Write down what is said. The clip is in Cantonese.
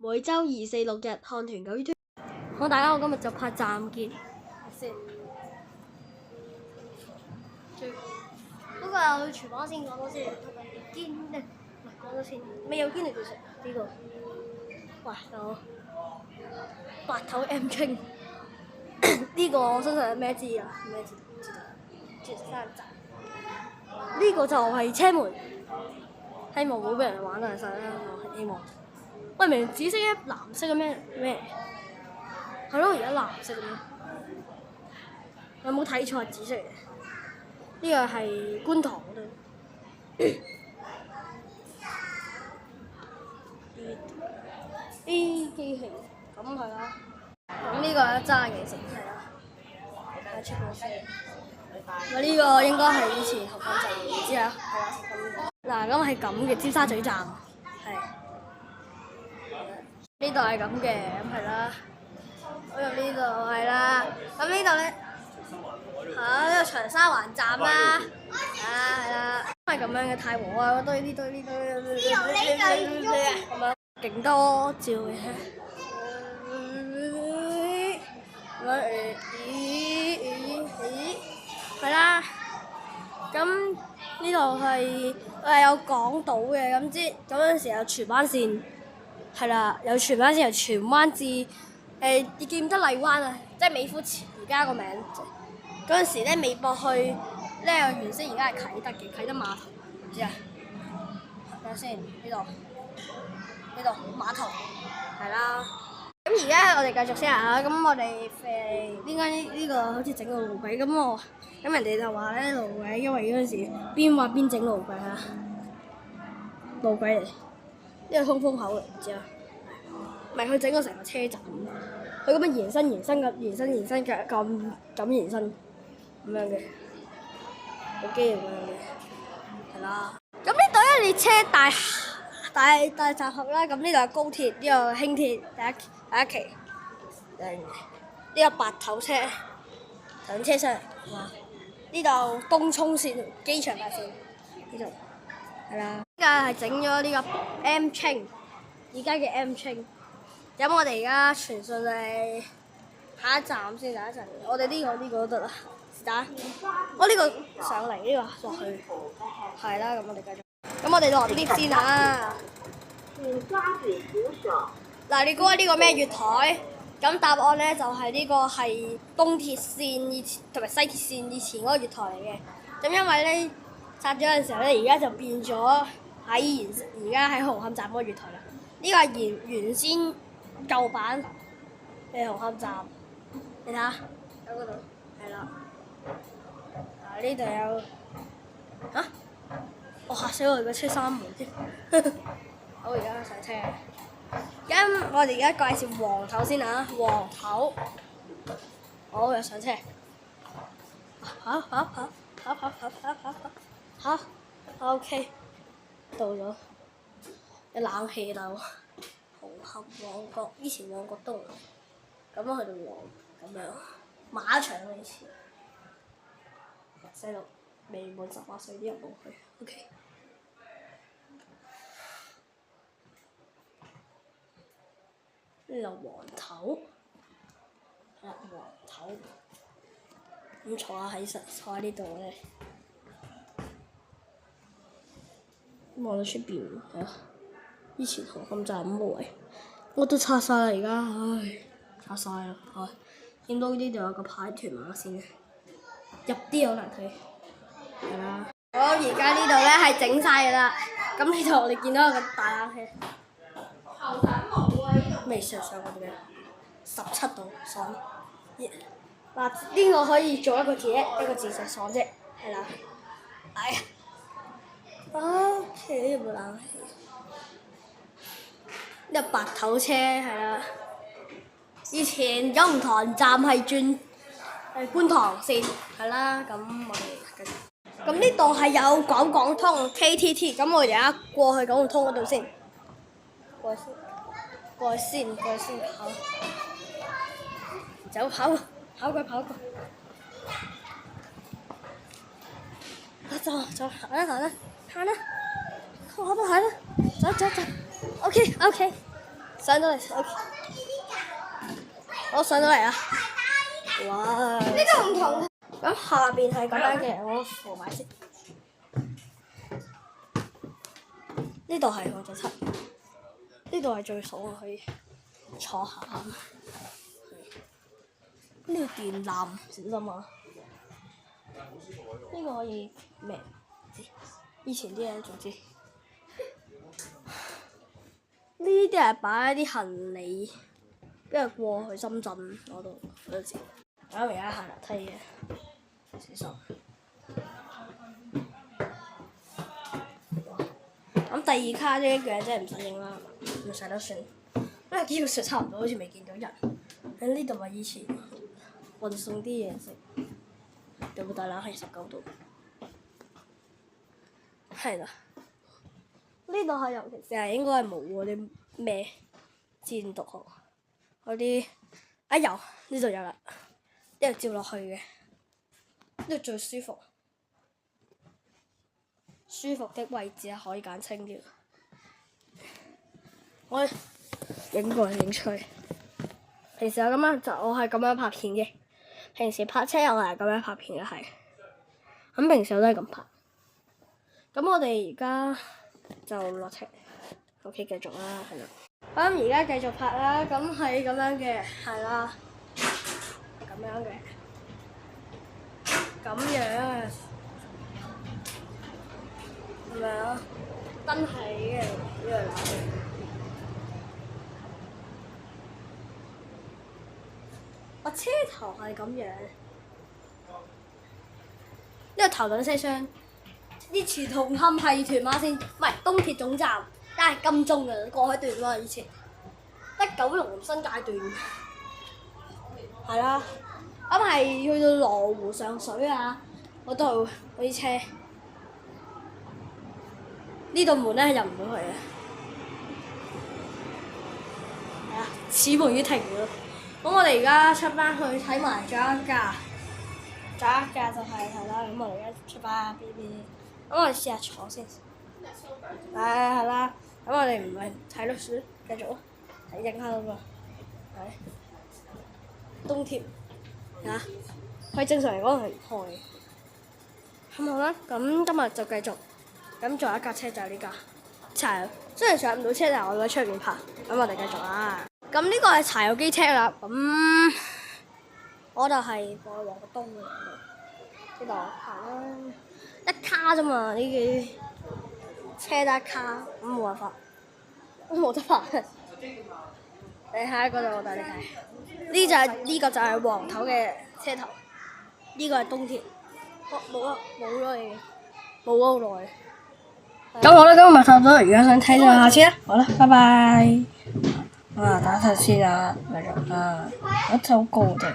每週2、4、6日看團狗 YouTube。好，大家好，今日就拍暫結先。不過有廚房先講多先，堅咧，唔係講多先，未有堅力其實呢個。哇，有白頭 M 青，呢個我相信係咩字啊？咩字？唔知道。絕山站。呢個就係車門，希望唔好俾人玩啊！實啦，我希望。喂，明明紫色嘅藍色嘅咩？係咯，而家藍色嘅咩？有冇睇錯係紫色嘅？呢個係觀塘嗰度。啲機器咁係啦。咁呢個一揸嘅成係啦。睇出個聲。我呢個應該係以前紅磡站，唔知啊，係啦。嗱，咁係咁嘅尖沙咀站，係。呢度係咁嘅，咁係啦。我入呢度係啦。咁呢度咧，呢個長沙灣站啦，係啦。係咁樣嘅太和啊，堆呢堆咁樣，勁多照嘅。係啦。咁呢度係有港島嘅，咁嗰陣時有荃灣線，係啦，有荃灣線由荃灣至你記唔得荔灣啊？即係美孚而家個名。嗰陣時咧，美博去呢個原先而家係啟德嘅啟德碼頭，唔知啊？睇下先，呢度碼頭係啦。咁而家我哋繼續先啊！咁我哋點解呢個好似整個路軌咁咁人哋就話咧路軌，因為嗰陣時邊挖邊整路軌啊，路軌嚟，呢個通風口嚟，唔知啊？唔係佢整個成個車站，佢咁樣延伸嘅咁延伸咁樣嘅，好機咁樣嘅，係啦。咁呢度咧列車大集合啦，咁呢度係高鐵，呢個輕鐵第一期，呢個白頭車上車廂，呢度東涌線機場快線，呢度係啦。呢個係整咗呢個 M 青，而家嘅 M 青。咁我哋而家傳訊係下一站先，等一陣。我哋呢個都得啦，是但。我呢個上嚟，呢個落去，係啦。咁我哋繼續。咁我哋落 lift 先啊！嗱，你估下呢個咩月台？咁答案咧就係呢個係東鐵線以前同埋西鐵線以前嗰個月台嚟嘅。咁因為咧拆咗嘅時候咧，而家就變咗而家喺紅磡站嗰個月台啦。呢個係原先舊版嘅紅磡站，你睇下喺嗰度，係啦。呢度有我嚇死我！個車閂門添。好，而家上車。咁我哋而家介紹黃頭先啊，黃頭。好，又上車。跑 OK， 到咗。有冷氣樓。紅磡旺角，以前旺角都咁樣去到咁樣馬場嘅以前。細路未滿18歲啲人冇去 ，OK。呢度黃頭，黃頭。咁坐喺呢度咧，望到出邊係啊！以前紅磡站咁嘅位，我都拆晒啦而家，唉，拆晒啦，唉！見到呢度有個牌屯馬線，入啲好難睇，係啦。好，而家呢度咧係整晒㗎啦，咁呢度我哋見到有個大冷氣。未上過點樣？17度爽。嗱，呢個可以做一個字就爽啫，係啦。哎呀，OK，有冇冷氣？呢個白頭車係啦。以前九龍塘站係轉觀塘線，係啦。咁我哋繼續。咁呢度係有港通 KTT， 咁我哋而家過去九龍通嗰度先。過去先跑，跑過，走，行啦，跑啦，走，OK，上到嚟 ，OK。我上到嚟啦。哇！呢度唔同。咁下邊係咁樣嘅，我扶埋先。呢度係我最七，呢度係最爽啊！可以坐下。呢個電纜小心啊！呢個可以咩？以前啲嘢總之，呢啲係擺一啲行李，跟住過去深圳嗰度嗰陣時。我而家行樓梯嘅，小心。咁第二卡呢一樣真係唔使影啦，唔使都算，因為基本上差唔多，好似未見到人。喺呢度咪以前運送啲嘢食，有冇大冷氣19度？係啦，呢度係尤其是係應該係冇嗰啲咩戰毒號嗰啲，啊有呢度有啦，呢度照落去嘅，呢度最舒服。舒服的位置可以簡稱叫。我影過影出去。平時我係咁樣拍片嘅。平時拍車我係咁樣拍片嘅係。咁平時我都係咁拍。咁我哋而家就落車。OK， 繼續啦，係啦。咁而家繼續拍啦。咁係咁樣嘅，係啦。咁樣嘅。咁樣。係咪啊？燈係嘅，呢個冷氣。我車頭係咁樣，呢個頭等車廂。以前紅磡係屯馬線，唔係東鐵總站，但係金鐘嘅過海段喎，以前得九龍新界段。係啦，咁係去到羅湖上水啊嗰度嗰啲車。呢度門咧係入唔到去嘅，係啊，此門已停咗。咁我哋而家出翻去睇埋仲有一架，就係啦。咁我哋而家出翻 BB， 咁我哋試下坐先。係啦，咁我哋唔係睇綠書，繼續咯，睇影下嗰個，係東鐵嚇，佢正常嚟講係唔開嘅。咁好啦，咁今日就繼續。咁仲有一架車就係呢架柴油，雖然上唔到車，但係我喺出面拍。咁我哋繼續啦。咁呢個係柴油機車啦。咁我就係過去黃角東嘅呢度行啦，一卡啫嘛，呢幾車得一卡，咁冇辦法，都冇得拍。你睇下嗰度，我帶你睇。呢個就係黃頭嘅車頭，呢個係東鐵。冇咗你，冇咗好耐。咁好啦，今日差唔多，而家想睇咗下次啦。好啦，拜拜。打頭先啊，繼續啊，我真係好高啫。